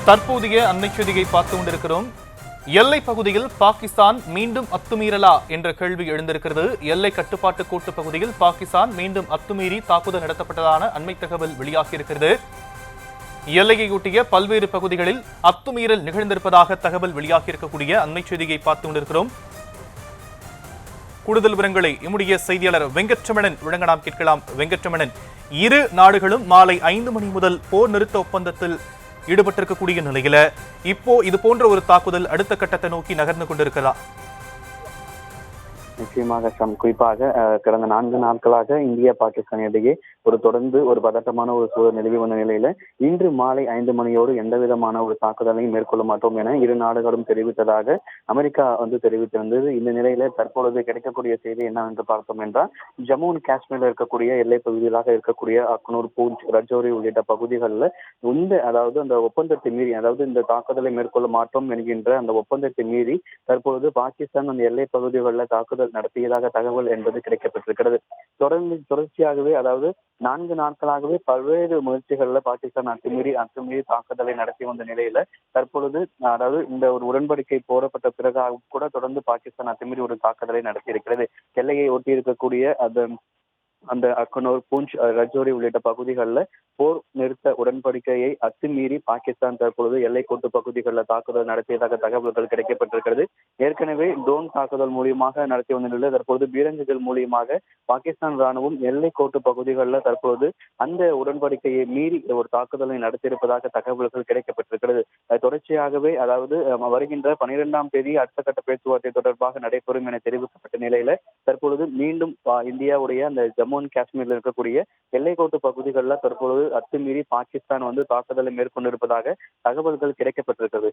தற்போதைய அண்மை செய்தியை பார்த்து கொண்டிருக்கிறோம். எல்லை பகுதியில் பாகிஸ்தான் மீண்டும் அத்துமீறலா என்ற கேள்வி எழுந்திருக்கிறது. எல்லை கட்டுப்பாட்டு கோட்டு பகுதியில் பாகிஸ்தான் மீண்டும் அத்துமீறி தாக்குதல் நடத்தப்பட்டதான அண்மை தகவல் வெளியாகியிருக்கிறது. எல்லையையொட்டிய பல்வேறு பகுதிகளில் அத்துமீறல் நிகழ்ந்திருப்பதாக தகவல் வெளியாகியிருக்கக்கூடிய அண்மை செய்தியை பார்த்து கொண்டிருக்கிறோம். கூடுதல் விவரங்களை நம்முடைய செய்தியாளர் வெங்கட்ரமணன் வழங்க நாம் கேட்கலாம். வெங்கட்ரமணன், இரு நாடுகளும் மாலை 5 மணி முதல் போர் நிறுத்த ஒப்பந்தத்தில் ஈடுபட்டிருக்கக்கூடிய நிலையில இப்போ இது போன்ற ஒரு தாக்குதல் அடுத்த கட்டத்தை நோக்கி நகர்ந்து கொண்டிருக்கிறதா? நிச்சயமாக குறிப்பாக கடந்த 4 நாட்களாக இந்தியா பாகிஸ்தான் இடையே தொடர்ந்து ஒரு பதட்டமான ஒரு சூழல் நிலவி வந்த நிலையில இன்று மாலை 5 மணியோடு எந்த விதமான ஒரு தாக்குதலையும் மேற்கொள்ள மாட்டோம் என இரு நாடுகளும் தெரிவித்ததாக அமெரிக்கா தெரிவித்திருந்தது. இந்த நிலையில தற்பொழுது கிடைக்கக்கூடிய செய்தி என்னவென்று பார்த்தோம் என்றால், ஜம்மு அண்ட் காஷ்மீர்ல இருக்கக்கூடிய எல்லை பகுதிகளாக இருக்கக்கூடிய அக்னூர், பூஞ்ச், ரஜோரி உள்ளிட்ட பகுதிகளில் அந்த ஒப்பந்தத்தை மீறி, இந்த தாக்குதலை மேற்கொள்ள மாட்டோம் என்கின்ற அந்த ஒப்பந்தத்தை மீறி தற்பொழுது பாகிஸ்தான் அந்த எல்லை பகுதிகளில் தாக்குதல் நடத்தியதாக தகவல் என்பது கிடைக்கப்பட்டிருக்கிறது. தொடர்ச்சியாகவே 4 நாட்களாகவே பல்வேறு முயற்சிகள்ல பாகிஸ்தான் அத்துமீறி தாக்குதலை நடத்தி வந்த நிலையில தற்பொழுது இந்த ஒரு உடன்படிக்கை போடப்பட்ட பிறகு கூட தொடர்ந்து பாகிஸ்தான் அத்துமீறி ஒரு தாக்குதலை நடத்தி இருக்கிறது. எல்லையை ஒட்டி இருக்கக்கூடிய அந்த அக்னூர், பூஞ்ச், ரஜோரி உள்ளிட்ட பகுதிகளில் போர் நிறுத்த உடன்படிக்கையை அத்துமீறி பாகிஸ்தான் தற்பொழுது எல்லைக்கோட்டு பகுதிகளில் தாக்குதல் நடத்தியதாக தகவல்கள் கிடைக்கப்பட்டிருக்கிறது. ஏற்கனவே ட்ரோன் தாக்குதல் மூலியமாக நடத்தி வந்த நிலையில் தற்போது பீரங்கிகள் மூலியமாக பாகிஸ்தான் ராணுவம் எல்லைக்கோட்டு பகுதிகளில் தற்போது அந்த உடன்படிக்கையை மீறி ஒரு தாக்குதலை நடத்தியிருப்பதாக தகவல்கள் கிடைக்கப்பட்டிருக்கிறது. தொடர்ச்சியாகவே வருகின்ற 12ஆம் தேதி அடுத்த கட்ட பேச்சுவார்த்தை தொடர்பாக நடைபெறும் என தெரிவிக்கப்பட்ட நிலையில தற்பொழுது மீண்டும் இந்தியாவுடைய அந்த ஜம்மு அண்ட் காஷ்மீர்ல இருக்கக்கூடிய எல்லைக்கோட்டு பகுதிகளில் தற்பொழுது அத்துமீறி பாகிஸ்தான் தாக்குதலை மேற்கொண்டிருப்பதாக தகவல்கள் கிடைக்கப்பட்டிருக்கிறது.